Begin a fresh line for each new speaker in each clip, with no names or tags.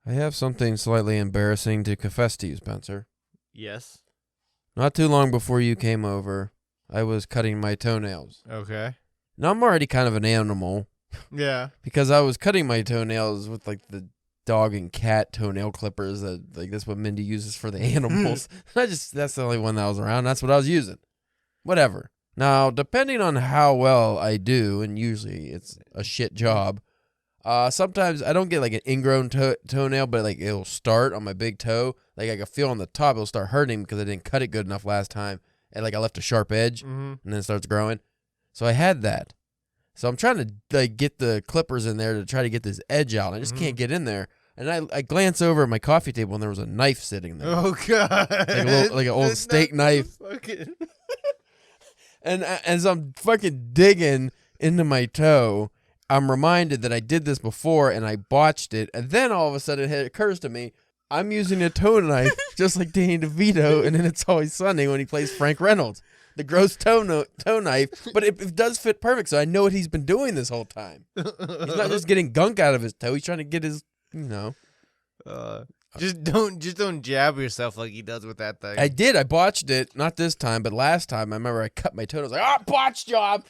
I have something slightly embarrassing to confess to you, Spencer.
Yes.
Not too long before you came over, I was cutting my toenails.
Okay.
Now, I'm already kind of an animal
Yeah.
because I was cutting my toenails with, like, the dog and cat toenail clippers that, like, that's what Mindy uses for the animals. That's the only one that was around. That's what I was using. Whatever. Now, depending on how well I do, and usually it's a shit job, sometimes I don't get like an ingrown toenail, but like it'll start on my big toe. Like I can feel on the top, it'll start hurting because I didn't cut it good enough last time. And like I left a sharp edge and then it starts growing. So I had that. So I'm trying to like get the clippers in there to try to get this edge out. I just can't get in there. And I glance over at my coffee table and there was a knife sitting there.
Oh, God.
Like an old steak knife. And as I'm fucking digging into my toe, I'm reminded that I did this before and I botched it. And then all of a sudden it occurs to me, I'm using a toe knife just like Danny DeVito and then It's Always Sunny when he plays Frank Reynolds. The gross toe knife, but it does fit perfect, so I know what he's been doing this whole time. He's not just getting gunk out of his toe. He's trying to get his,
Just don't jab yourself like he does with that thing.
I did. I botched it. Not this time, but last time. I remember I cut my toe. I was like, botched job.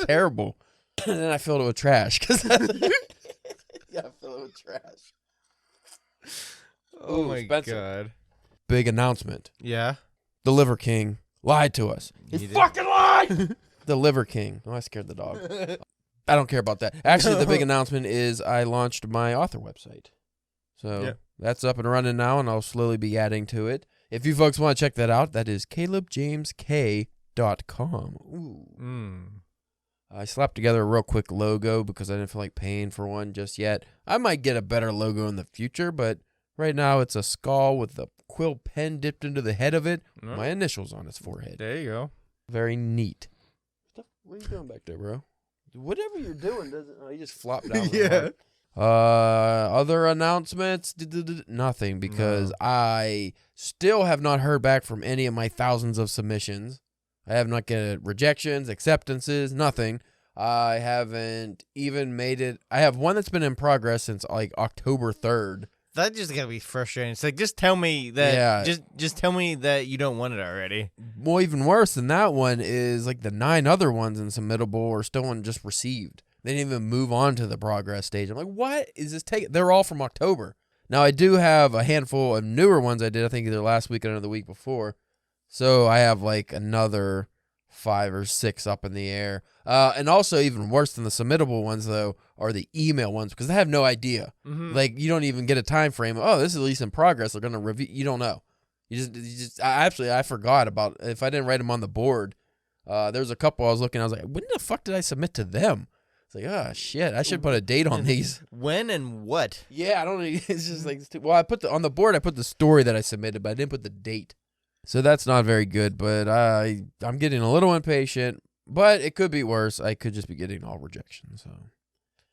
Terrible. And then I filled it with trash. I filled it with trash.
Oh, my
Spencer.
God.
Big announcement.
Yeah?
The Liver King lied to us. He fucking lied! The Liver King. Oh, I scared the dog. I don't care about that. Actually, the big announcement is I launched my author website. So that's up and running now, and I'll slowly be adding to it. If you folks want to check that out, that is calebjamesk.com. Ooh. I slapped together a real quick logo because I didn't feel like paying for one just yet. I might get a better logo in the future, but right now it's a skull with a quill pen dipped into the head of it. My initials on its forehead.
There you go.
Very neat. What are you doing back there, bro? Whatever you're doing doesn't... Oh, you just flopped down.
Yeah.
Other announcements? Nothing, because I still have not heard back from any of my thousands of submissions. I have not get rejections, acceptances, nothing. I haven't even made it. I have one that's been in progress since like October 3rd.
That just gotta be frustrating. It's like, just tell me that.
Yeah.
Just tell me that you don't want it already.
Well, even worse than that one is like the 9 other ones in submittable are still in just received. They didn't even move on to the progress stage. I'm like, what is this taking? They're all from October. Now, I do have a handful of newer ones I did, I think either last week or the week before. So I have like another 5 or 6 up in the air. And also even worse than the submittable ones, though, are the email ones because they have no idea. Like, you don't even get a time frame. Oh, this is at least in progress. They're going to review. You don't know. I forgot about, if I didn't write them on the board, there was a couple I was looking, I was like, when the fuck did I submit to them? It's like, oh, shit, I should put a date on these.
When and what?
Yeah, I don't know. It's just like, well, on the board, I put the story that I submitted, but I didn't put the date. So that's not very good, but I'm getting a little impatient, but it could be worse. I could just be getting all rejections. So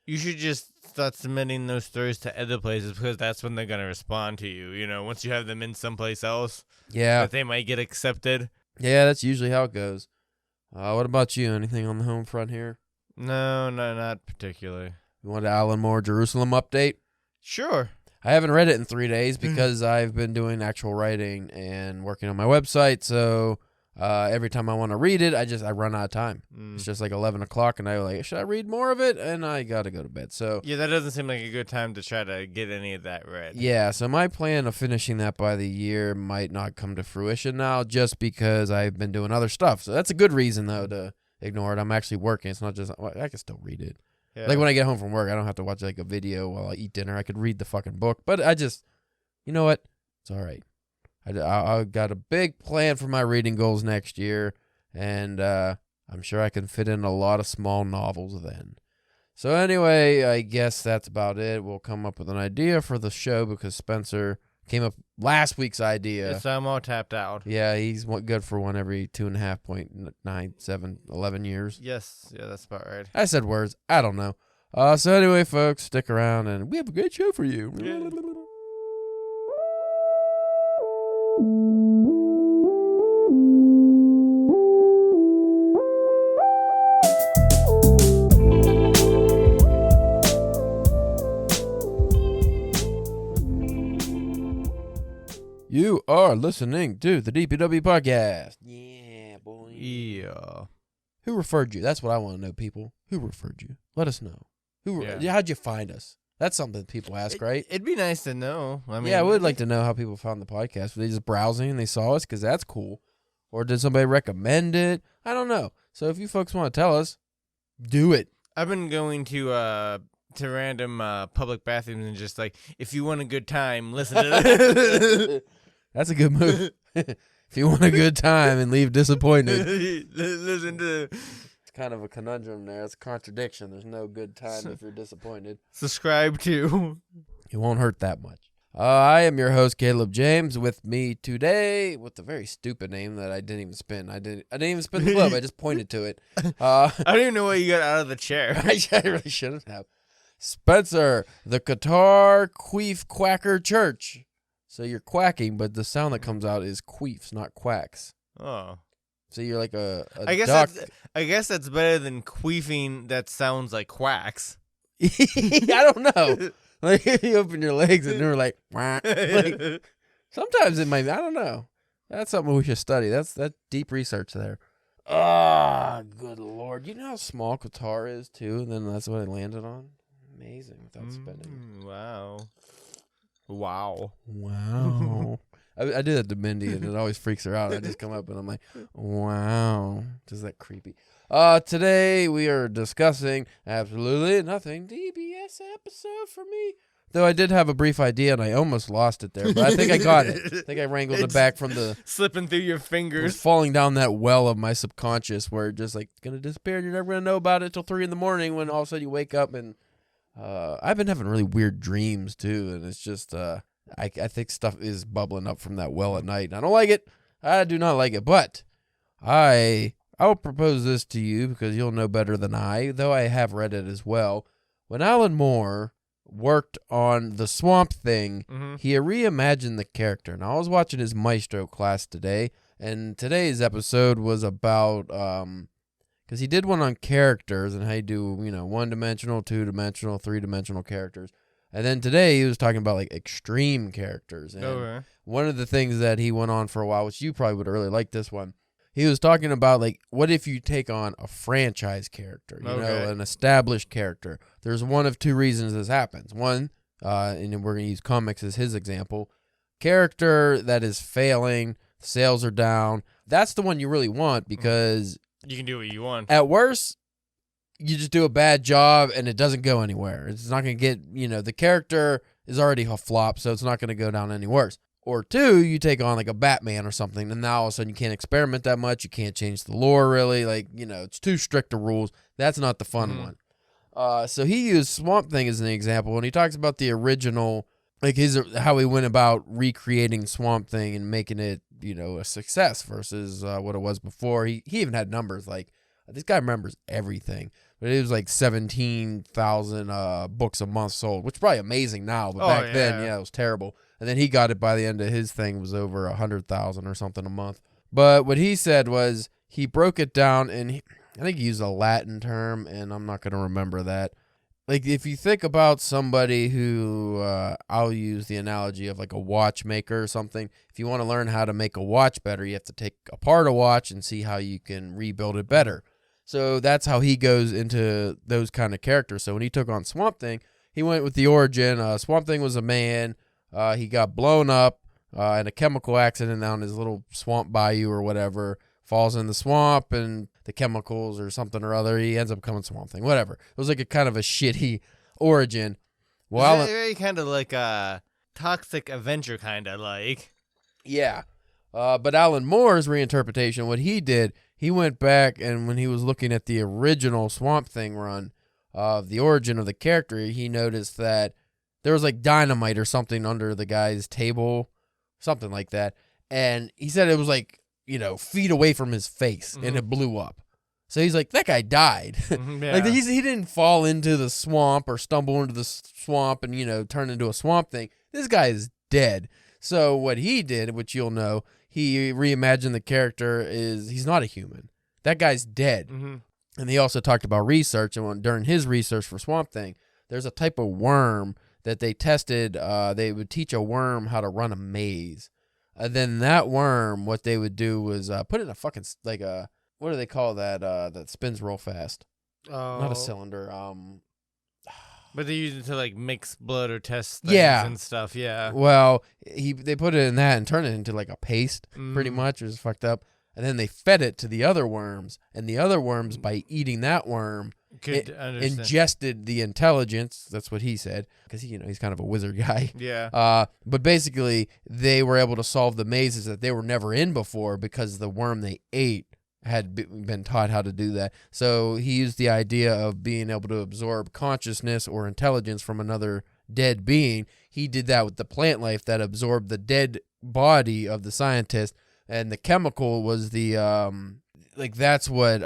You should just start submitting those stories to other places because that's when they're going to respond to you. You know, once you have them in someplace else, that they might get accepted.
Yeah, that's usually how it goes. What about you? Anything on the home front here?
No, not particularly.
You want an Alan Moore Jerusalem update?
Sure.
I haven't read it in 3 days because I've been doing actual writing and working on my website. So every time I want to read it, I run out of time. It's just like 11 o'clock, and I'm like, should I read more of it? And I got to go to bed. So
yeah, that doesn't seem like a good time to try to get any of that read.
Yeah, so my plan of finishing that by the year might not come to fruition now just because I've been doing other stuff. So that's a good reason, though, to ignore it. I'm actually working. It's not just, I can still read it. Yeah. Like when I get home from work, I don't have to watch like a video while I eat dinner. I could read the fucking book. But you know what? It's all right. I got a big plan for my reading goals next year, and I'm sure I can fit in a lot of small novels then. So anyway, I guess that's about it. We'll come up with an idea for the show because Spencer came up last week's idea.
Yes, I'm all tapped out.
Yeah, he's good for one every 2.5.9, 11 years.
Yes, yeah, that's about right.
I said words. I don't know. So anyway, folks, stick around, and we have a great show for you.
Yeah.
You are listening to the DPW podcast. Yeah, boy.
Yeah.
Who referred you? That's what I want to know, people. Who referred you? Let us know. How'd you find us? That's something people ask, right?
It'd be nice to know. I
would like to know how people found the podcast. Were they just browsing and they saw us? Because that's cool. Or did somebody recommend it? I don't know. So if you folks want to tell us, do it.
I've been going to random public bathrooms and just like, if you want a good time, listen to this.
That's a good move. If you want a good time and leave disappointed,
listen to.
It's kind of a conundrum there. It's a contradiction. There's no good time if you're disappointed.
Subscribe to.
It won't hurt that much. I am your host, Caleb James. With me today, with a very stupid name that I didn't even spin. I didn't even spin the globe. I just pointed to it.
I don't even know why you got out of the chair.
I really shouldn't have. Spencer, the Qatar Queef Quacker Church. So you're quacking, but the sound that comes out is queefs, not quacks.
Oh.
So you're like a
I guess that's better than queefing that sounds like quacks.
I don't know. Like you open your legs and they're like, sometimes it might. I don't know. That's something we should study. That's deep research there. Ah, good Lord. You know how small Qatar is too, and then that's what I landed on. Amazing without spinning.
Wow.
I do that to Mindy, and it always freaks her out. I just come up and I'm like, wow. Just that creepy. Today we are discussing absolutely nothing. DBS episode for me. Though I did have a brief idea, and I almost lost it there. But I think I got it. I think I wrangled it back from the...
Slipping through your fingers.
Falling down that well of my subconscious where it's just like going to disappear, and you're never going to know about it till 3 a.m. when all of a sudden you wake up and... I've been having really weird dreams too, and it's just I think stuff is bubbling up from that well at night, and I don't like it. I do not like it, but I'll propose this to you because you'll know better than I, though I have read it as well. When Alan Moore worked on the Swamp Thing, he reimagined the character. Now I was watching his Maestro class today, and today's episode was about because he did one on characters and how you do, 1-dimensional, 2-dimensional, 3-dimensional characters. And then today he was talking about like extreme characters. And one of the things that he went on for a while, which you probably would really like this one, he was talking about like, what if you take on a franchise character, an established character? There's one of two reasons this happens. One, and we're going to use comics as his example, character that is failing, sales are down. That's the one you really want because...
You can do what you want.
At worst, you just do a bad job and it doesn't go anywhere. It's not going to get, the character is already a flop, so it's not going to go down any worse. Or two, you take on like a Batman or something, and now all of a sudden you can't experiment that much. You can't change the lore really. Like, it's too strict of rules. That's not the fun one. So he used Swamp Thing as an example, and he talks about the original, like how he went about recreating Swamp Thing and making it, a success versus what it was before. He even had numbers like, this guy remembers everything, but it was like 17,000 books a month sold, which is probably amazing now, but back then, it was terrible. And then he got it by the end of his thing was over 100,000 or something a month. But what he said was he broke it down, and I think he used a Latin term, and I'm not going to remember that. Like, if you think about somebody who, I'll use the analogy of like a watchmaker or something. If you want to learn how to make a watch better, you have to take apart a watch and see how you can rebuild it better. So that's how he goes into those kind of characters. So when he took on Swamp Thing, he went with the origin. Swamp Thing was a man. He got blown up in a chemical accident down his little swamp bayou or whatever. Falls in the swamp and the chemicals or something or other. He ends up becoming Swamp Thing. Whatever. It was like a kind of a shitty origin.
Well, it's very kind of like a toxic Avenger kind of like.
Yeah. But Alan Moore's reinterpretation, what he did, he went back and when he was looking at the original Swamp Thing run of the origin of the character, he noticed that there was like dynamite or something under the guy's table, something like that. And he said it was like, feet away from his face and it blew up. So he's like, that guy died. Like he didn't fall into the swamp or stumble into the swamp and, turn into a Swamp Thing. This guy is dead. So what he did, which you'll know, he reimagined the character is he's not a human. That guy's dead. And he also talked about research. And during his research for Swamp Thing, there's a type of worm that they tested. They would teach a worm how to run a maze. Then that worm, what they would do was put it in a fucking like a what do they call that that spins real fast? Not a cylinder.
But they use it to like mix blood or test things and stuff. Yeah.
Well, they put it in that and turned it into like a paste, pretty much. It was fucked up. And then they fed it to the other worms, and the other worms, by eating that worm, ingested the intelligence. That's what he said, because he's kind of a wizard guy.
Yeah.
But basically, they were able to solve the mazes that they were never in before because the worm they ate had been taught how to do that. So he used the idea of being able to absorb consciousness or intelligence from another dead being. He did that with the plant life that absorbed the dead body of the scientist. And the chemical was the that's what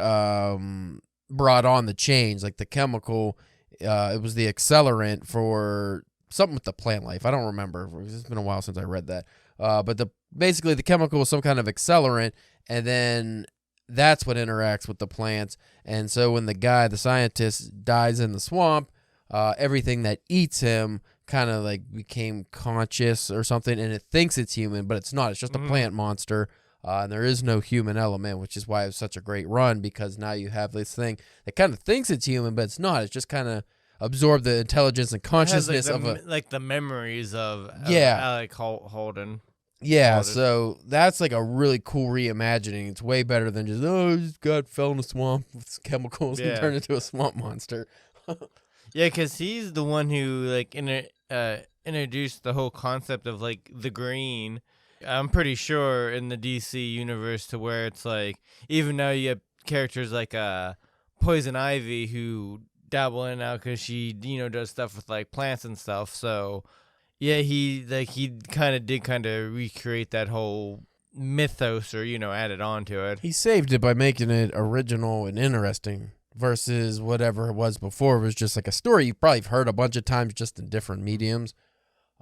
brought on the change. Like the chemical, it was the accelerant for something with the plant life. I don't remember. It's been a while since I read that. But basically the chemical was some kind of accelerant, and then that's what interacts with the plants. And so when the scientist, dies in the swamp, everything that eats him kind of like became conscious or something, and it thinks it's human, but it's not. It's just a plant monster, and there is no human element, which is why it was such a great run, because now you have this thing that kind of thinks it's human, but it's not. It's just kind of absorbed the intelligence and consciousness of
the memories of Alec Holden.
Yeah, so that's like a really cool reimagining. It's way better than just, this guy fell in a swamp with chemicals and turned into a swamp monster.
Yeah, because he's the one who like introduced the whole concept of like the green. I'm pretty sure in the DC universe, to where it's like, even now you have characters like Poison Ivy who dabble in now because she does stuff with like plants and stuff. So yeah, he kind of recreate that whole mythos, or added on to it.
He saved it by making it original and interesting, versus whatever it was before. It was just like a story you've probably heard a bunch of times, just in different mediums.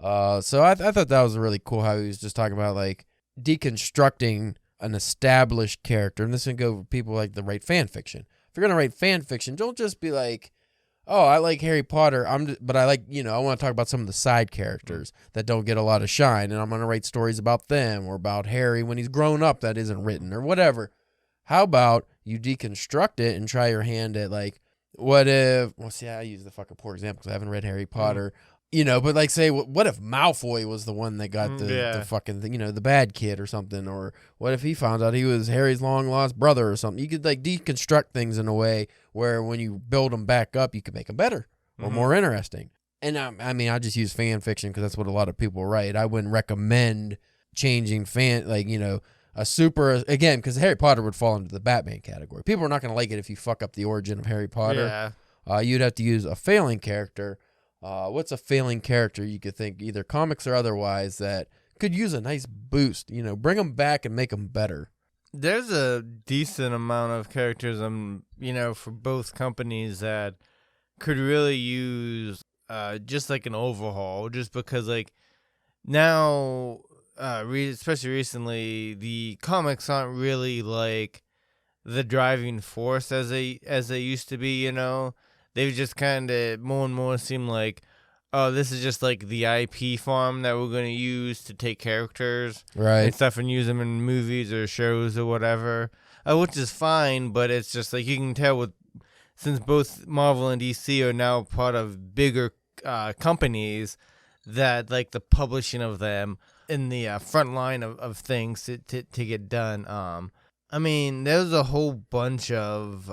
So I thought that was really cool how he was just talking about like deconstructing an established character. And this can go for people like that write fan fiction. If you're gonna write fan fiction, don't just be like, oh, I like Harry Potter, but I like, I want to talk about some of the side characters that don't get a lot of shine, and I'm going to write stories about them, or about Harry when he's grown up that isn't written, or whatever. How about you deconstruct it and try your hand at, like, what if, I use the fucking poor example because I haven't read Harry Potter, but like, say, what if Malfoy was the one that got the fucking thing, the bad kid or something, or what if he found out he was Harry's long lost brother or something? You could like deconstruct things in a way where when you build them back up, you can make them better or more interesting. And I just use fan fiction because that's what a lot of people write. I wouldn't recommend changing a super, again, because Harry Potter would fall into the Batman category. People are not going to like it if you fuck up the origin of Harry Potter. Yeah. You'd have to use a failing character. What's a failing character you could think, either comics or otherwise, that could use a nice boost? Bring them back and make them better.
There's a decent amount of characters, for both companies that could really use just like an overhaul, just because like now, especially recently, the comics aren't really like the driving force as they used to be. They've just kind of more and more seem like, oh, this is just like the IP farm that we're going to use to take characters and stuff and use them in movies or shows or whatever, which is fine, but it's just like you can tell since both Marvel and DC are now part of bigger companies, that like the publishing of them in the front line of things to get done. There's a whole bunch of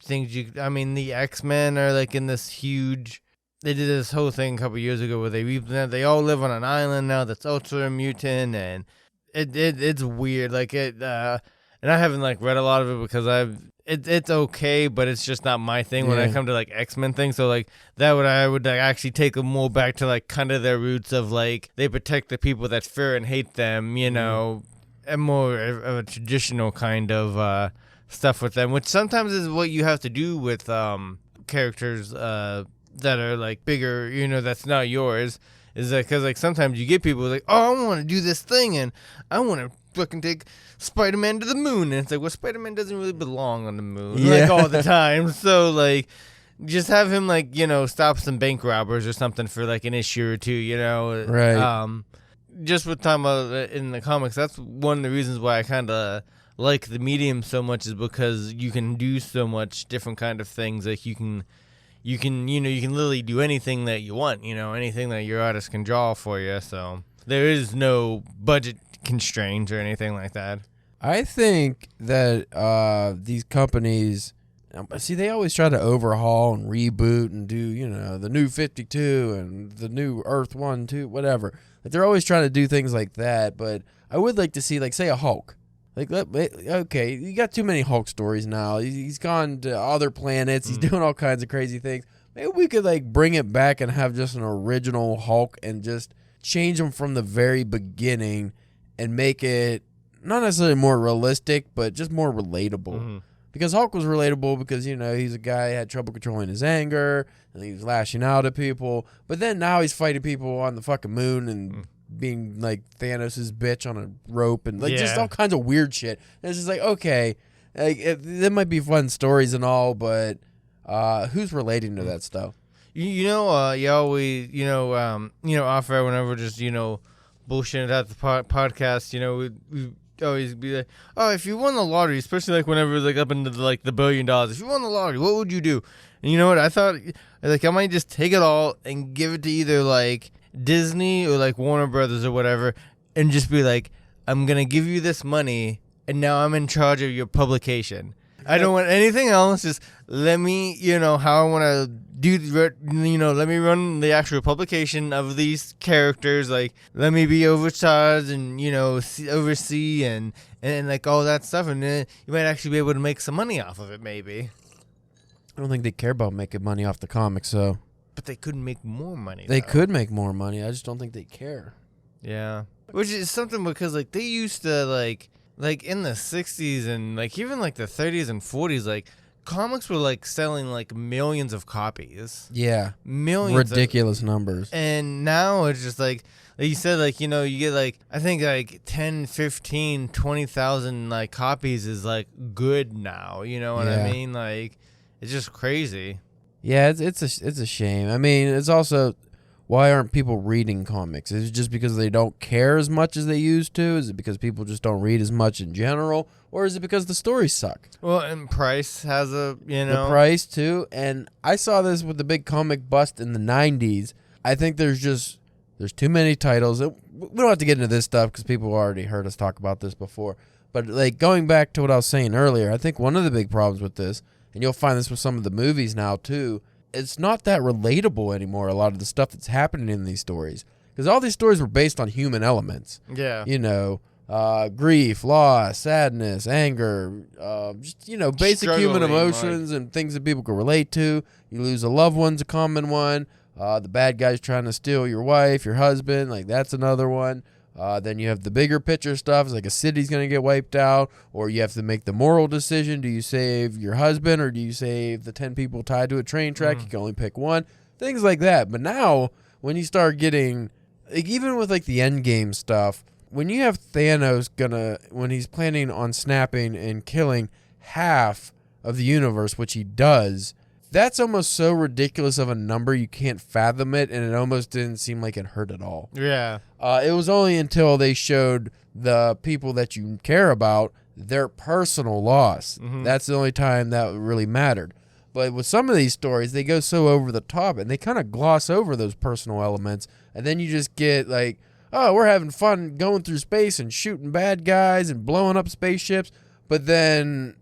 things the X-Men are like in this huge, they did this whole thing a couple years ago where they all live on an island now that's ultra mutant, and it's weird, like and I haven't like read a lot of it because it's okay, but it's just not my thing when I come to like X-Men things. So like I would like, actually take them more back to like kind of their roots of like they protect the people that fear and hate them, and more of a traditional kind of stuff with them, which sometimes is what you have to do with characters that are like bigger, that's not yours, is that because like sometimes you get people like, oh, I want to do this thing and I want to fucking take Spider-Man to the moon, and it's like, well, Spider-Man doesn't really belong on the moon like all the time, so like just have him like stop some bank robbers or something for like an issue or two, right? just with time in the comics, that's one of the reasons why I kind of like the medium so much, is because you can do so much different kind of things. Like you can literally do anything that you want, anything that your artist can draw for you. So there is no budget constraints or anything like that.
I think that these companies, see, they always try to overhaul and reboot and do, the new 52 and the new Earth 1, 2, whatever. Like, they're always trying to do things like that, but I would like to see, like, say, a Hulk. Like, okay, you got too many Hulk stories now. He's gone to other planets. He's doing all kinds of crazy things. Maybe we could, like, bring it back and have just an original Hulk and just change him from the very beginning and make it not necessarily more realistic, but just more relatable.
Mm-hmm.
Because Hulk was relatable because, he's a guy who had trouble controlling his anger, and he was lashing out at people. But then now he's fighting people on the fucking moon and being, like, Thanos' bitch on a rope and, like, just all kinds of weird shit. And it's just like, okay, like, there might be fun stories and all, but who's relating to that stuff?
You always, off air whenever just, bullshitting at the podcast, we always be like, oh, if you won the lottery, especially like whenever it's like up into like the $1 billion, if you won the lottery, what would you do? And you know what? I thought, like, I might just take it all and give it to either like Disney or like Warner Brothers or whatever, and just be like, I'm gonna give you this money, and now I'm in charge of your publication. I don't want anything else. Just let me, how I want to do, let me run the actual publication of these characters. Like, let me be overcharged and, oversee and like all that stuff. And then you might actually be able to make some money off of it, maybe.
I don't think they care about making money off the comics, so.
But they could make more money.
They could make more money. I just don't think they care.
Yeah. Which is something because, like, they used to, like in the 60s and like even like the 30s and 40s, like comics were like selling like millions of copies.
Yeah.
Millions.
Ridiculous numbers.
And now it's just like you said, like, you get like, I think like 10, 15, 20,000 like copies is like good now. You know what I mean? Like, it's just crazy.
Yeah, it's a shame. I mean, it's also, why aren't people reading comics? Is it just because they don't care as much as they used to? Is it because people just don't read as much in general? Or is it because the stories suck?
Well, and price has a,
The price, too. And I saw this with the big comic bust in the 90s. I think there's too many titles. We don't have to get into this stuff because people already heard us talk about this before. But, like, going back to what I was saying earlier, I think one of the big problems with this, and you'll find this with some of the movies now, too, it's not that relatable anymore, a lot of the stuff that's happening in these stories. Because all these stories were based on human elements.
Yeah.
Grief, loss, sadness, anger, just, basic human emotions and things that people can relate to. You lose a loved one's a common one. The bad guy's trying to steal your wife, your husband, like that's another one. Then you have the bigger picture stuff. It's like a city's going to get wiped out, or you have to make the moral decision. Do you save your husband or do you save the 10 people tied to a train track? You can only pick one. Things like that. But now when you start getting, like, even with like the Endgame stuff, when you have Thanos when he's planning on snapping and killing half of the universe, which he does, that's almost so ridiculous of a number you can't fathom it, and it almost didn't seem like it hurt at all.
Yeah.
It was only until they showed the people that you care about their personal loss. Mm-hmm. That's the only time that really mattered. But with some of these stories, they go so over the top, and they kind of gloss over those personal elements, and then you just get like, oh, we're having fun going through space and shooting bad guys and blowing up spaceships. But then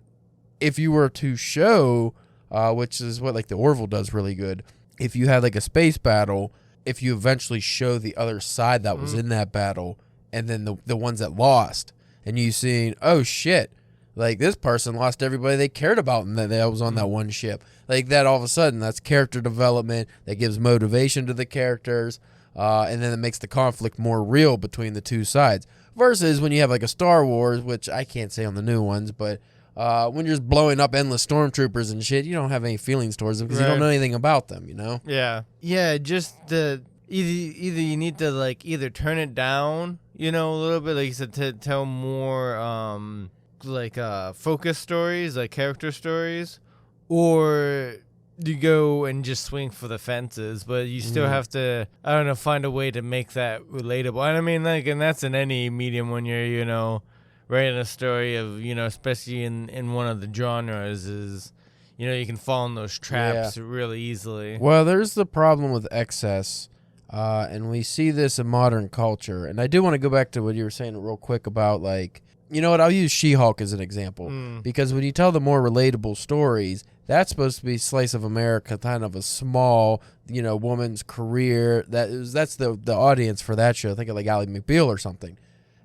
if you were to show... which is what like the Orville does really good. If you had like a space battle, if you eventually show the other side that was in that battle, and then the ones that lost, and you seen, oh shit, like this person lost everybody they cared about and that was on that one ship. Like that, all of a sudden, that's character development that gives motivation to the characters, and then it makes the conflict more real between the two sides. Versus when you have like a Star Wars, which I can't say on the new ones, but when you're just blowing up endless stormtroopers and shit, you don't have any feelings towards them because you don't know anything about them,
Yeah. Yeah, just either you need to like either turn it down, a little bit, like you said, to tell more focus stories, like character stories, or you go and just swing for the fences, but you still have to, I don't know, find a way to make that relatable. And I mean, like, and that's in any medium when you're, you know, writing a story of, you know, especially in one of the genres is, you know, you can fall in those traps really easily.
Well, there's the problem with excess, and we see this in modern culture. And I do want to go back to what you were saying real quick about, like, you know what, I'll use She-Hulk as an example. Because when you tell the more relatable stories, that's supposed to be slice of America, kind of a small, you know, woman's career. That's the audience for that show. Think of like Ally McBeal or something.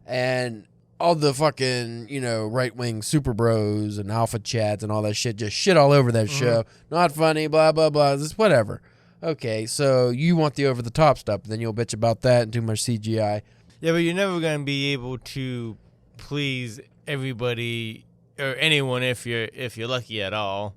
And all the fucking, you know, right-wing super bros and alpha chats and all that shit just shit all over that show. Not funny, blah, blah, blah. Just whatever. Okay, so you want the over-the-top stuff, then you'll bitch about that and too much CGI.
Yeah, but you're never going to be able to please everybody or anyone if you're lucky at all.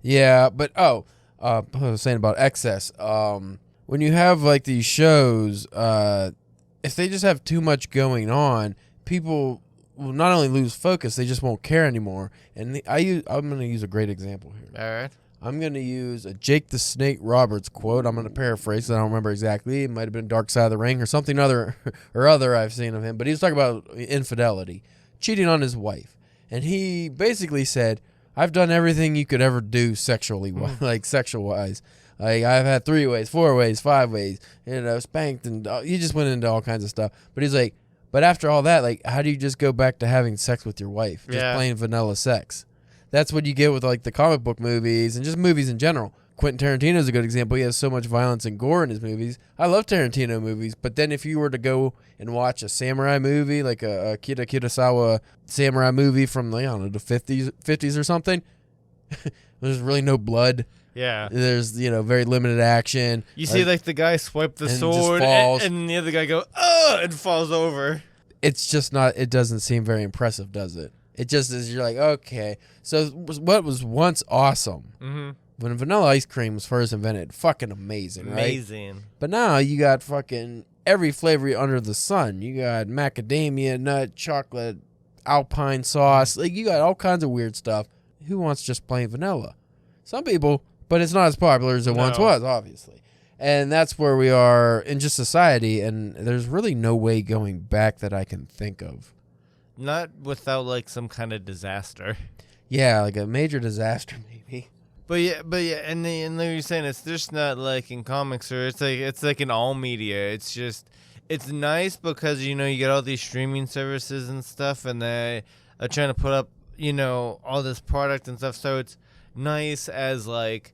Yeah, but I was saying about excess. When you have like these shows, if they just have too much going on, people will not only lose focus, they just won't care anymore. And I'm going to use a great example here.
All right.
I'm going to use a Jake the Snake Roberts quote. I'm going to paraphrase. I don't remember exactly. It might have been Dark Side of the Ring or something other I've seen of him. But he was talking about infidelity, cheating on his wife. And he basically said, I've done everything you could ever do sexually, like sexual-wise. Like, I've had 3 ways, 4 ways, 5 ways, you know, spanked, and he just went into all kinds of stuff. But he's like, but after all that, like, how do you just go back to having sex with your wife? Just plain vanilla sex. That's what you get with, like, the comic book movies and just movies in general. Quentin Tarantino is a good example. He has so much violence and gore in his movies. I love Tarantino movies, but then if you were to go and watch a samurai movie, like a Akira Kurosawa samurai movie from, I don't know, the 50s or something, there's really no blood.
Yeah.
There's, you know, very limited action.
You see, like, the guy swipe the sword and the other guy go, and falls over.
It's just not, it doesn't seem very impressive, does it? It just is, you're like, okay. So what was once awesome, when vanilla ice cream was first invented, fucking amazing, right?
Amazing.
But now you got fucking every flavor under the sun. You got macadamia nut, chocolate, alpine sauce. Like, you got all kinds of weird stuff. Who wants just plain vanilla? Some people, but it's not as popular as it once was, obviously. And that's where we are in just society, and there's really no way going back that I can think of.
Not without, like, some kind of disaster.
Yeah, like a major disaster, maybe.
But yeah, and like you're saying, it's just not like in comics, or it's like in all media. It's just, it's nice because, you know, you get all these streaming services and stuff, and they are trying to put up, you know, all this product and stuff. So it's nice as like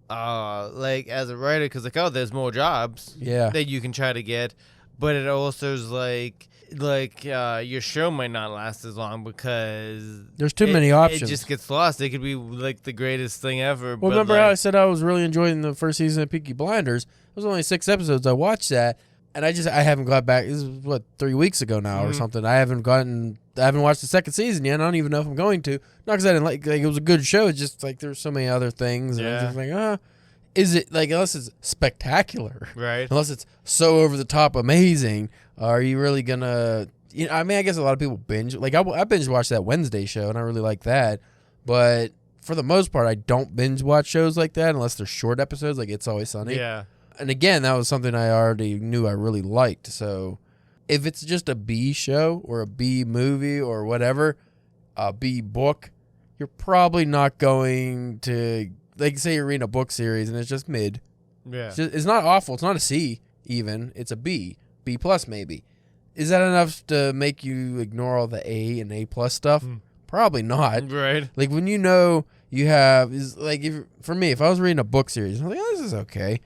as a writer, because like, oh, there's more jobs that you can try to get, but it also is like your show might not last as long because
there's too many options.
It just gets lost. It could be like the greatest thing ever.
Well,
but
remember how I said I was really enjoying the first season of Peaky Blinders? It was only 6 episodes. I watched that, and I haven't got back. This is 3 weeks ago now or something. I haven't watched the second season yet. I don't even know if I'm going to. Not because I didn't like it was a good show. It's just like there's so many other things. And I'm just like, is it like, unless it's spectacular,
right?
Unless it's so over the top amazing, are you really gonna? You know, I mean, I guess a lot of people binge. Like I binge watched that Wednesday show, and I really like that. But for the most part, I don't binge watch shows like that unless they're short episodes, like It's Always Sunny.
Yeah.
And again, that was something I already knew I really liked. So if it's just a B show or a B movie or whatever, a B book, you're probably not going to, like, say you're reading a book series and it's just mid.
Yeah.
It's not awful. It's not a C even. It's a B. B plus maybe. Is that enough to make you ignore all the A and A plus stuff? Probably not.
Right.
Like, when you know you have, for me, if I was reading a book series, I'm like, oh, this is okay.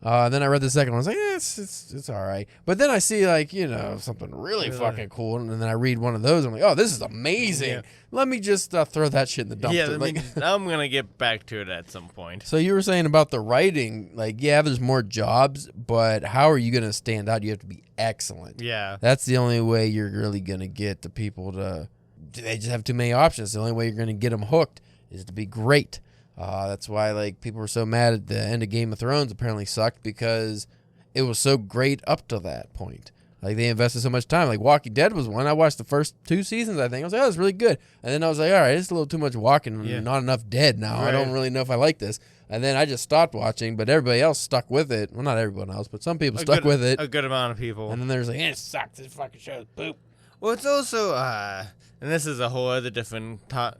Then I read the second one. I was like, it's all right. But then I see, like, you know, something really fucking cool, and then I read one of those. I'm like, oh, this is amazing. Yeah. Let me just throw that shit in the dumpster.
Yeah, I'm going to get back to it at some point.
So you were saying about the writing, like, yeah, there's more jobs, but how are you going to stand out? You have to be excellent.
Yeah.
That's the only way you're really going to get the people to, they just have too many options. The only way you're going to get them hooked is to be great. That's why, like, people were so mad at the end of Game of Thrones. Apparently sucked because it was so great up to that point. Like, they invested so much time. Like, Walking Dead was one. I watched the first 2 seasons, I think. I was like, oh, it's really good. And then I was like, all right, it's a little too much walking.
Yeah.
Not enough dead now.
Right.
I don't really know if I like this. And then I just stopped watching, but everybody else stuck with it. Well, not everyone else, but some people stuck with it.
A good amount of people.
And then there's like, it sucks. This fucking show's poop.
Well, it's also, and this is a whole other different topic,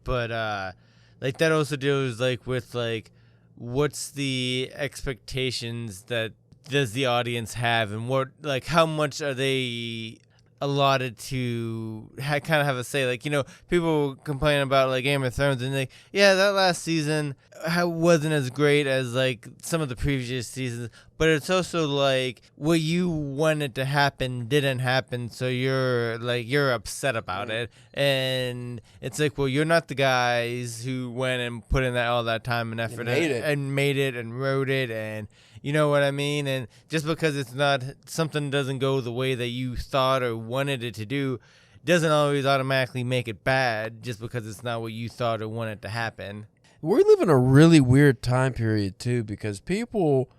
but like that also deals like with like what's the expectations that does the audience have, and what, like, how much are they allotted to kind of have a say? Like, you know, people complain about like Game of Thrones, and like, yeah, that last season wasn't as great as like some of the previous seasons, but it's also like what you wanted to happen didn't happen, so you're upset about it. And it's like, well, you're not the guys who went and put in all that time and effort and made it and wrote it, and you know what I mean? And just because it's not, something doesn't go the way that you thought or wanted it to do, doesn't always automatically make it bad just because it's not what you thought or wanted to happen.
We live in a really weird time period, too, because people,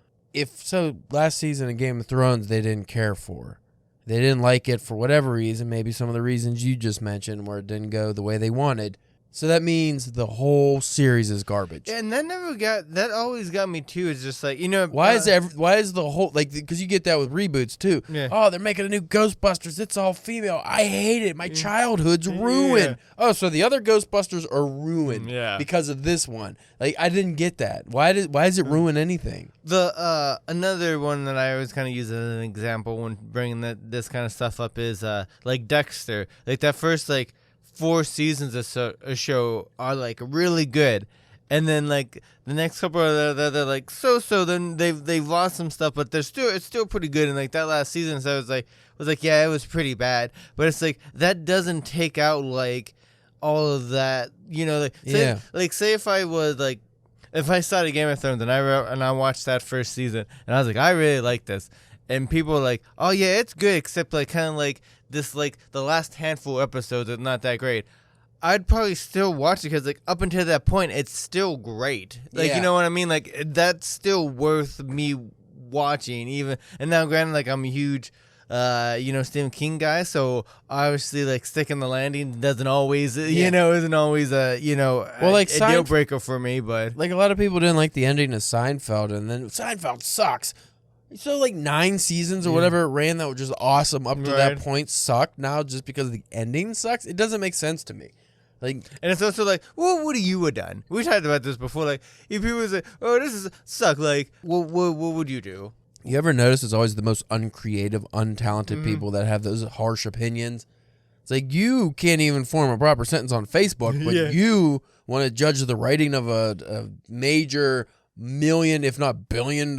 last season of Game of Thrones, they didn't care for. They didn't like it for whatever reason, maybe some of the reasons you just mentioned, where it didn't go the way they wanted. So that means the whole series is garbage.
Yeah, and that always got me too. It's just like, you know,
why is the whole, like, because you get that with reboots too.
Yeah.
Oh, they're making a new Ghostbusters. It's all female. I hate it. My childhood's ruined. Yeah. Oh, so the other Ghostbusters are ruined because of this one. Like, I didn't get that. Why does it ruin anything?
The another one that I always kind of use as an example when bringing this kind of stuff up is like Dexter. Like that first like 4 seasons of a show are like really good, and then like the next couple of they're like so. Then they've lost some stuff, but it's still pretty good. And like that last season, so I was like yeah, it was pretty bad, but it's like that doesn't take out like all of that, you know. Like say if I started Game of Thrones and I watched that first season and I was like, I really like this, and people were like, oh yeah, it's good, except like kind of like this, like the last handful of episodes are not that great, I'd probably still watch it because like up until that point it's still great. Like, you know what I mean? Like that's still worth me watching even. And now granted, like I'm a huge Stephen King guy, so obviously like Sticking the Landing doesn't always isn't always a deal breaker for me. But
like a lot of people didn't like the ending of Seinfeld, and then Seinfeld sucks. So like 9 seasons or whatever it ran that was just awesome up to that point sucked. Now just because the ending sucks, it doesn't make sense to me. Like,
and it's also like, what would you have done? We talked about this before. Like, if people say, "Oh, this is suck," like, what would you do?
You ever notice it's always the most uncreative, untalented people that have those harsh opinions? It's like, you can't even form a proper sentence on Facebook, but you want to judge the writing of a major million, if not $billion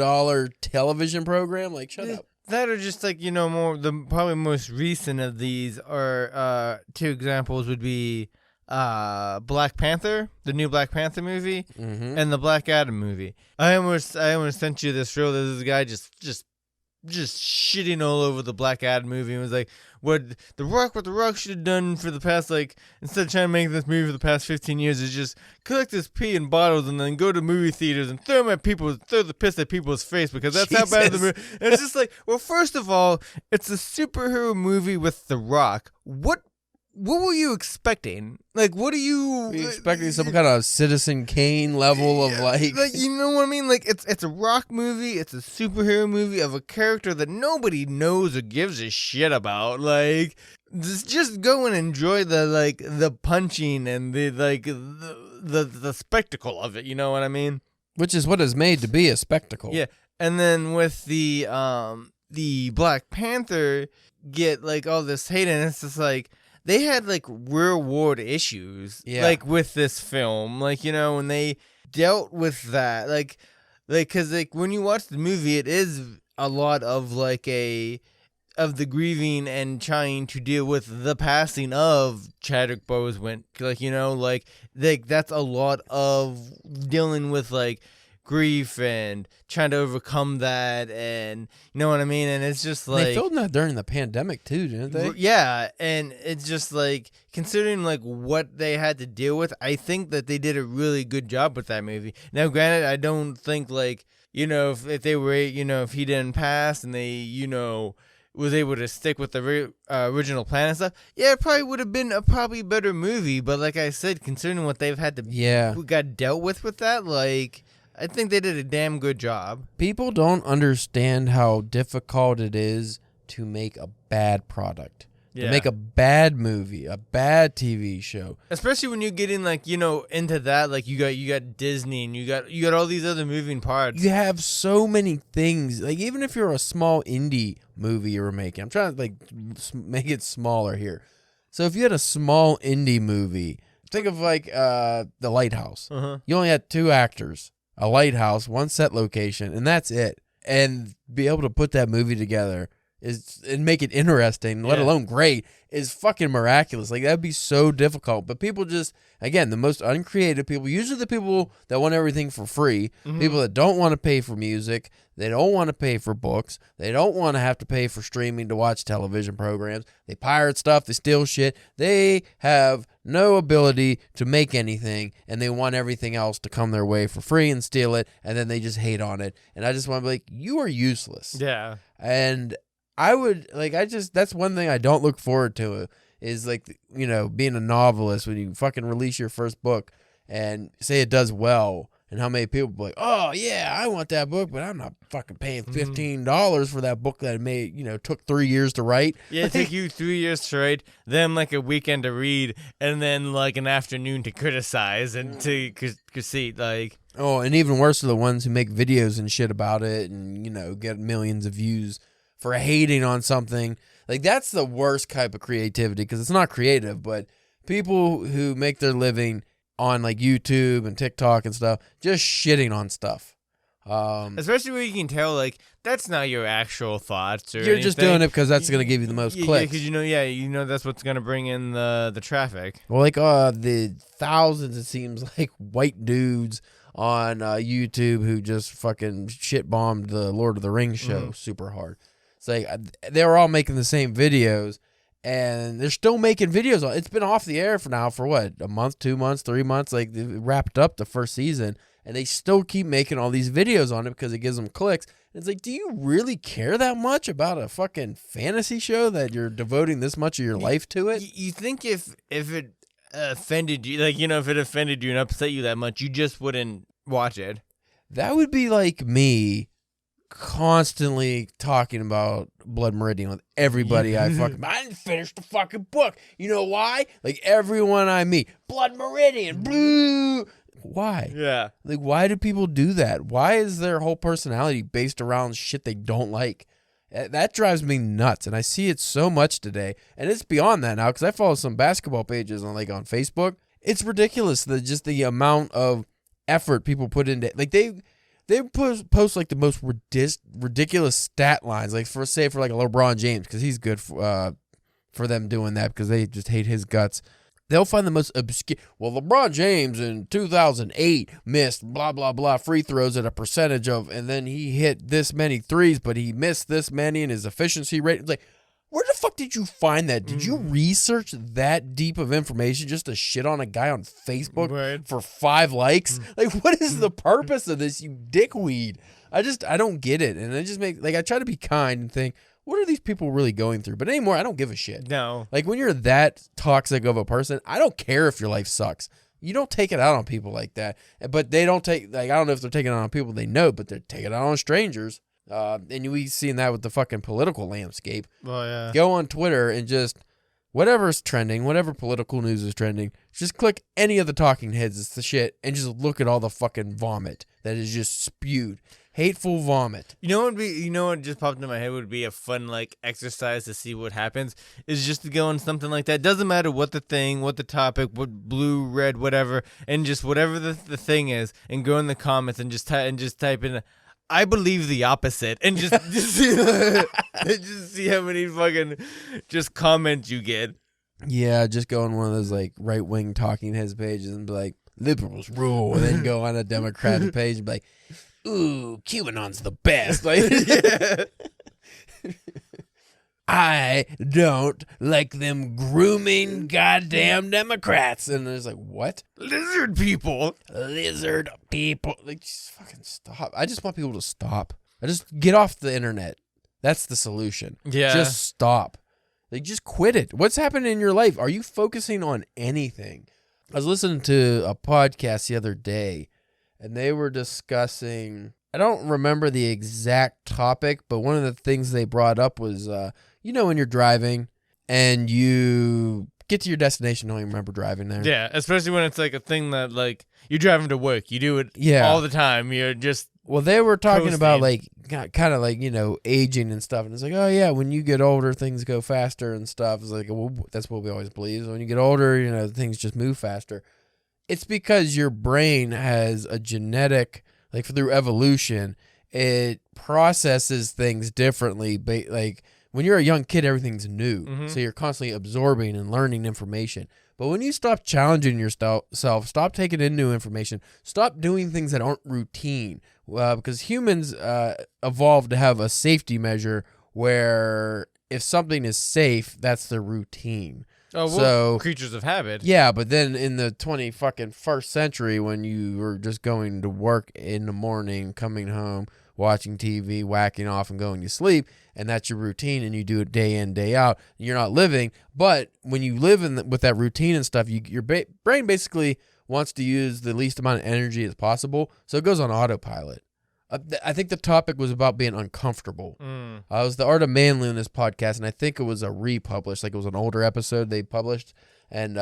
television program? Like, shut up.
That are just like, the probably most recent of these are 2 examples would be Black Panther, the new Black Panther movie, and the Black Adam movie. I almost sent you this reel. There's this guy just shitting all over the Black Adam movie and was like, what The Rock should have done for the past, like, instead of trying to make this movie for the past 15 years, is just collect his pee in bottles and then go to movie theaters and throw the piss at people's face, because that's how bad the movie. And it's just like, well, first of all, it's a superhero movie with The Rock. What were you expecting? Like, what are you
expecting? Some kind of Citizen Kane level of like,
you know what I mean? Like, it's a Rock movie. It's a superhero movie of a character that nobody knows or gives a shit about. Like, just go and enjoy the punching and the spectacle of it. You know what I mean?
Which is what is made to be a spectacle.
Yeah, and then with the Black Panther get like all this hate, and it's just like, they had like real world issues, like with this film, like, when they dealt with that, like, cause like when you watch the movie, it is a lot of like of the grieving and trying to deal with the passing of Chadwick Boseman, like, that's a lot of dealing with like grief and trying to overcome that, and you know what I mean? And it's just like,
they filmed that during the pandemic too, didn't they?
Yeah, and it's just like, considering like what they had to deal with, I think that they did a really good job with that movie. Now granted, I don't think like if they were, if he didn't pass and they, was able to stick with the original plan and stuff, yeah, it probably would have been a probably better movie. But like I said, considering what they've had to, who got dealt with that, like, I think they did a damn good job.
People don't understand how difficult it is to make a bad product. To make a bad movie, a bad TV show.
Especially when you're getting like, into that, like you got Disney and you got all these other moving parts.
You have so many things. Like even if you're a small indie movie you were making, I'm trying to like make it smaller here. So if you had a small indie movie, think of like The Lighthouse. You only had 2 actors, a lighthouse, 1 set location, and that's it. And be able to put that movie together and make it interesting, let alone great, is fucking miraculous. Like, that'd be so difficult. But people just, again, the most uncreative people, usually the people that want everything for free, people that don't want to pay for music, they don't want to pay for books, they don't want to have to pay for streaming to watch television programs, they pirate stuff, they steal shit, they have no ability to make anything, and they want everything else to come their way for free and steal it, and then they just hate on it. And I just want to be like, you are useless.
Yeah.
And I would, like, that's one thing I don't look forward to is, like, being a novelist when you fucking release your first book and say it does well, and how many people be like, oh, yeah, I want that book, but I'm not fucking paying $15 for that book that took 3 years to write.
Yeah, it took you 3 years to write, then, like, a weekend to read, and then, like, an afternoon to criticize and to concede, like.
Oh, and even worse are the ones who make videos and shit about it and, get millions of views for hating on something. Like, that's the worst type of creativity, because it's not creative, but people who make their living on like YouTube and TikTok and stuff just shitting on stuff.
Especially where you can tell, like, that's not your actual thoughts or
you're just doing it because that's going to give you the most clicks.
Yeah, because that's what's going to bring in the traffic.
Well, like the thousands, it seems like, white dudes on YouTube who just fucking shit bombed the Lord of the Rings show super hard. It's like they were all making the same videos, and they're still making videos. It's been off the air for what, a month, 2 months, 3 months? Like, they wrapped up the first season, and they still keep making all these videos on it because it gives them clicks. And it's like, do you really care that much about a fucking fantasy show that you're devoting this much of your life to it?
You think if it offended you, like, if it offended you and upset you that much, you just wouldn't watch it?
That would be like me constantly talking about Blood Meridian with everybody I didn't finish the fucking book. You know why? Like, everyone I meet, Blood Meridian, blue. Why?
Yeah.
Like, why do people do that? Why is their whole personality based around shit they don't like? That drives me nuts, and I see it so much today. And it's beyond that now, because I follow some basketball pages on Facebook. It's ridiculous, just the amount of effort people put into it. Like, they post like the most ridiculous stat lines, like for like a LeBron James, because he's good for them doing that, because they just hate his guts. They'll find the most obscure. Well, LeBron James in 2008 missed blah blah blah free throws at a percentage of, and then he hit this many threes, but he missed this many, and his efficiency rate. It's like, where the fuck did you find that? Did you research that deep of information just to shit on a guy on Facebook for 5 likes? Like, what is the purpose of this, you dickweed? I don't get it. And it just makes, like, I try to be kind and think, what are these people really going through? But anymore, I don't give a shit.
No.
Like, when you're that toxic of a person, I don't care if your life sucks. You don't take it out on people like that. But they don't take, like, I don't know if they're taking it out on people they know, but they're taking it out on strangers. And we've seen that with the fucking political landscape.
Oh, yeah.
Go on Twitter and just, whatever's trending, whatever political news is trending, just click any of the talking heads, it's the shit, and just look at all the fucking vomit that is just spewed. Hateful vomit.
You know what just popped in my head would be a fun, like, exercise to see what happens, is just to go on something like that. Doesn't matter what the thing, what the topic, what blue, red, whatever, and just whatever the thing is, and go in the comments and just type in, I believe the opposite, and just see how many fucking just comments you get.
Yeah, just go on one of those, like, right-wing talking heads pages and be like, liberals rule, and then go on a Democratic page and be like, ooh, QAnon's the best. Like, I don't like them grooming goddamn Democrats. And it's like, what?
Lizard people.
Lizard people. Like, just fucking stop. I just want people to stop. I just get off the internet. That's the solution.
Yeah.
Just stop. Like, just quit it. What's happening in your life? Are you focusing on anything? I was listening to a podcast the other day, and they were discussing, I don't remember the exact topic, but one of the things they brought up was, when you're driving and you get to your destination, don't even remember driving there.
Yeah, especially when it's like a thing that like you're driving to work. You do it all the time. You're just
Well, they were talking
coasting.
about like kind of like, aging and stuff. And it's like, oh yeah, when you get older, things go faster and stuff. It's like, well, that's what we always believe. When you get older, things just move faster. It's because your brain has a genetic, like through evolution, it processes things differently. Like when you're a young kid, everything's new.
Mm-hmm.
So you're constantly absorbing and learning information. But when you stop challenging yourself, stop taking in new information, stop doing things that aren't routine. Because humans evolved to have a safety measure where if something is safe, that's the routine.
Oh, well,
so
creatures of habit.
Yeah, but then in the 21st century, when you were just going to work in the morning, coming home, watching TV, whacking off, and going to sleep, and that's your routine, and you do it day in, day out, you're not living. But when you live with that routine and stuff, your brain basically wants to use the least amount of energy as possible, so it goes on autopilot. I think the topic was about being uncomfortable. It was the Art of Manliness podcast, and I think it was a republished, like it was an older episode they published and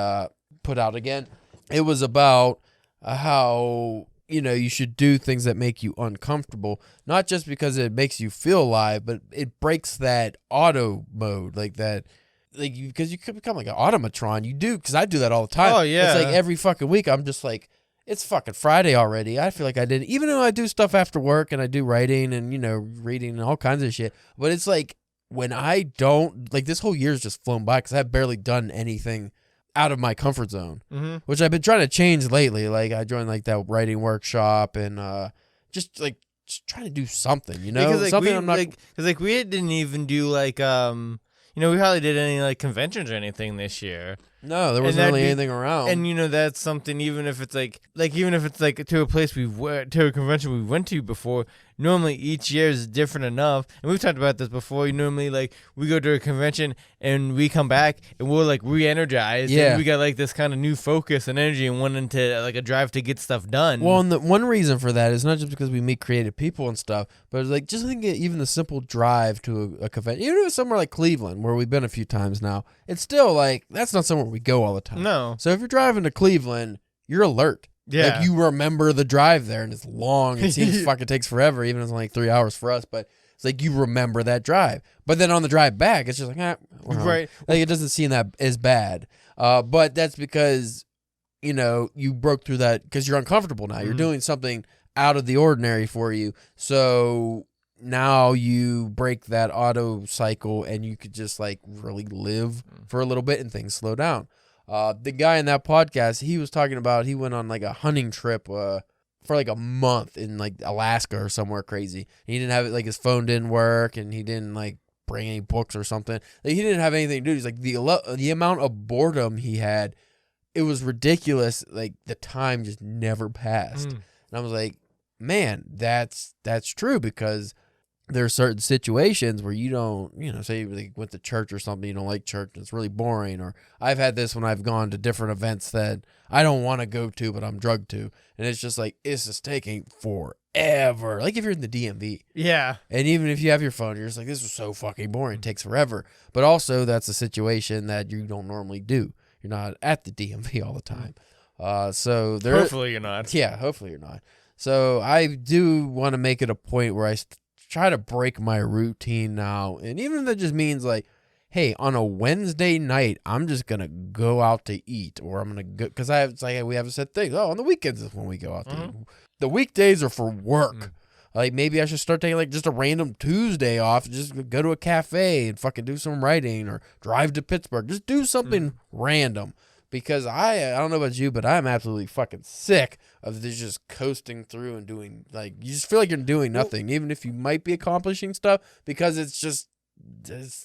put out again. It was about how, you should do things that make you uncomfortable, not just because it makes you feel alive, but it breaks that auto mode, like that. Like, because you could become like an automatron. You do, because I do that all the time.
Oh, yeah.
It's like every fucking week, I'm just like, it's fucking Friday already. I feel like I did, even though I do stuff after work and I do writing and, reading and all kinds of shit. But it's like when I don't, like this whole year's just flown by because I've barely done anything out of my comfort zone, which I've been trying to change lately. Like I joined like that writing workshop and just trying to do something,
Because
something I'm not.
Because we didn't even do like we hardly did any like conventions or anything this year.
No, there wasn't really anything around.
And that's something. Even if it's like to a place to a convention we went to before. Normally each year is different enough, and we've talked about this before. Normally, like we go to a convention and we come back and we're like re-energized.
Yeah,
and we got like this kind of new focus and energy and wanting to like a drive to get stuff done.
Well, and the one reason for that is not just because we meet creative people and stuff, but it's like just think of even the simple drive to a convention, even if it's somewhere like Cleveland, where we've been a few times now. It's still like that's not somewhere we go all the time.
No.
So if you're driving to Cleveland, you're alert.
Yeah.
Like you remember the drive there, and it's long. It seems fucking takes forever, even if it's only like 3 hours for us. But it's like you remember that drive. But then on the drive back, it's just like,
right.
Like it doesn't seem that as bad. But that's because you broke through that because you're uncomfortable now. You're doing something out of the ordinary for you. So now you break that auto cycle, and you could just like really live for a little bit, and things slow down. The guy in that podcast, he was talking about he went on like a hunting trip for like a month in like Alaska or somewhere crazy. He didn't have it, like his phone didn't work, and he didn't like bring any books or something. Like, he didn't have anything to do. He's like the amount of boredom he had, it was ridiculous. Like the time just never passed. And I was like, man, that's true, because there are certain situations where you don't, say you like went to church or something, you don't like church, and it's really boring. Or I've had this when I've gone to different events that I don't want to go to, but I'm drugged to. And it's just like, it's just taking forever. Like if you're in the DMV.
Yeah.
And even if you have your phone, you're just like, this is so fucking boring. It takes forever. But also that's a situation that you don't normally do. You're not at the DMV all the time. So there.
Hopefully you're not.
Yeah, hopefully you're not. So I do want to make it a point where I try to break my routine now. And even if that just means like, hey, on a Wednesday night, I'm just going to go out to eat, or I'm going to go, because we have a set thing. Oh, on the weekends is when we go out to eat. The weekdays are for work. Like maybe I should start taking like just a random Tuesday off, just go to a cafe and fucking do some writing, or drive to Pittsburgh. Just do something random. Because I don't know about you, but I'm absolutely fucking sick of this just coasting through and doing, like, you just feel like you're doing nothing, even if you might be accomplishing stuff, because it's just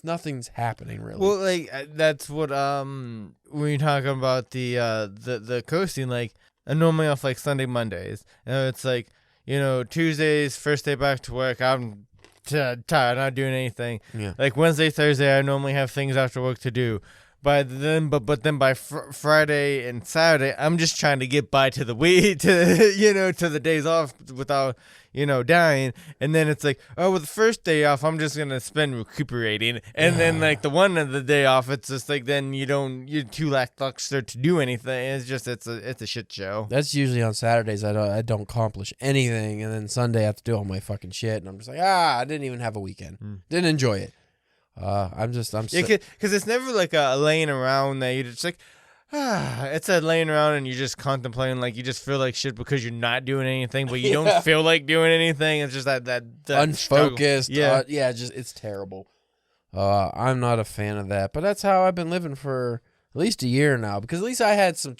nothing's happening really.
Well, like that's what when you're talking about the coasting, like I'm normally off like Sunday, Mondays, and it's like Tuesdays, first day back to work, I'm tired, not doing anything.
Yeah.
Like Wednesday, Thursday, I normally have things after work to do. But then by Friday and Saturday, I'm just trying to get by to the week, to the days off without dying. And then it's like, oh, well, the first day off, I'm just gonna spend recuperating. And then like the one of the day off, it's just like then you're too lackluster to do anything. It's just it's a shit show.
That's usually on Saturdays. I don't accomplish anything, and then Sunday I have to do all my fucking shit, and I'm just like, I didn't even have a weekend. Didn't enjoy it. I'm
because it's never like a laying around that you're just like, it's a laying around and you're just contemplating, like you just feel like shit because you're not doing anything, but you don't feel like doing anything. It's just that
unfocused.
Struggle.
Just it's terrible. I'm not a fan of that, but that's how I've been living for at least a year now. Because at least I had some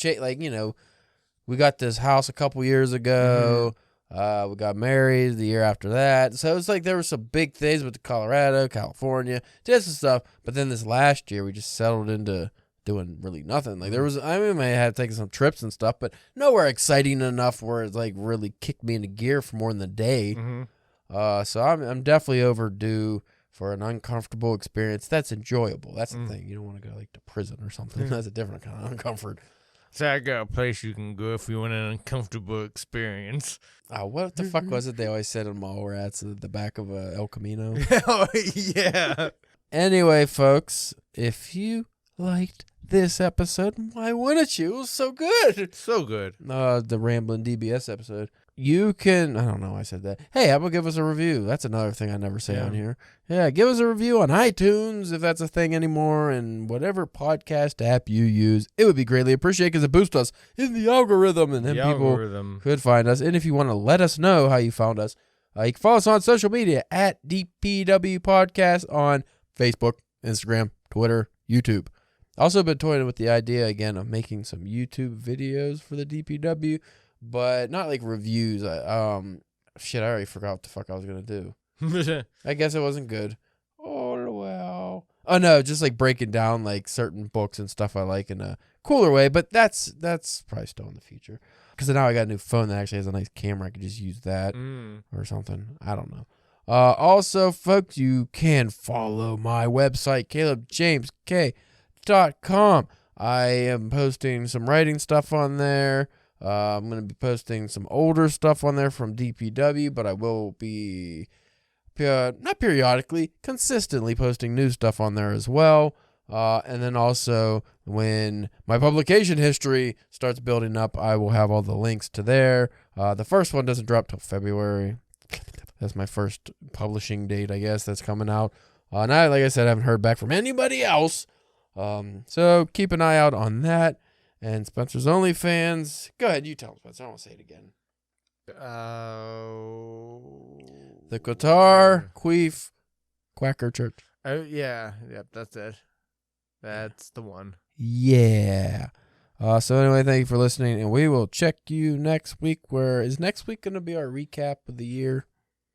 we got this house a couple years ago. We got married the year after that. So it's like there were some big things with Colorado, California, just some stuff. But then this last year, we just settled into doing really nothing. Like I may have taken some trips and stuff, but nowhere exciting enough where it's like really kicked me into gear for more than a day. So I'm definitely overdue for an uncomfortable experience that's enjoyable. That's the thing. You don't want to go like to prison or something. That's a different kind of uncomfort.
So I got a place you can go if you want an uncomfortable experience.
What the fuck was it they always said in Mallrats at the back of El Camino?
Oh, yeah.
Anyway, folks, if you liked this episode, why wouldn't you? It was so good.
So good.
The Ramblin' DBS episode. You can, I don't know why I said that. Hey, how about give us a review? That's another thing I never say on here. Yeah, give us a review on iTunes if that's a thing anymore, and whatever podcast app you use. It would be greatly appreciated because it boosts us in the algorithm, and then people could find us. And if you want to let us know how you found us, you can follow us on social media at DPW Podcast on Facebook, Instagram, Twitter, YouTube. Also been toying with the idea again of making some YouTube videos for the DPW. But not like reviews. I already forgot what the fuck I was going to do. I guess it wasn't good. Oh, well. Oh, no, just like breaking down like certain books and stuff I like in a cooler way. But that's probably still in the future. Because now I got a new phone that actually has a nice camera. I could just use that or something. I don't know. Also, folks, you can follow my website, CalebJamesK.com. I am posting some writing stuff on there. I'm going to be posting some older stuff on there from DPW, but I will be not periodically, consistently posting new stuff on there as well. And then also when my publication history starts building up, I will have all the links to there. The first one doesn't drop till February. That's my first publishing date, I guess, that's coming out. And like I said, I haven't heard back from anybody else. So keep an eye out on that. And Spencer's OnlyFans. Go ahead, you tell him, Spencer. I won't say it again. The Qatar Queef Quacker Church.
Yeah, that's it. That's the one.
Yeah. So anyway, thank you for listening, and we will check you next week. Is next week going to be our recap of the year?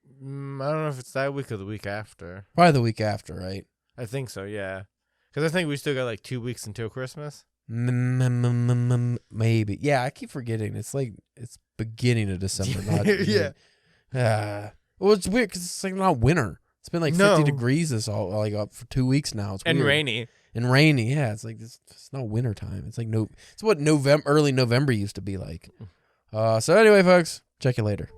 I don't know if it's that week or the week after.
Probably the week after, right?
I think so, yeah. Because I think we still got like 2 weeks until Christmas.
Maybe. Yeah, I keep forgetting. It's like it's beginning of December, not well, it's weird because it's like not winter. It's been like 50 degrees this all like up for 2 weeks now. It's
and
weird.
rainy.
And rainy. Yeah, it's like it's not winter time. It's like it's what early November used to be like. So anyway, folks, check you later.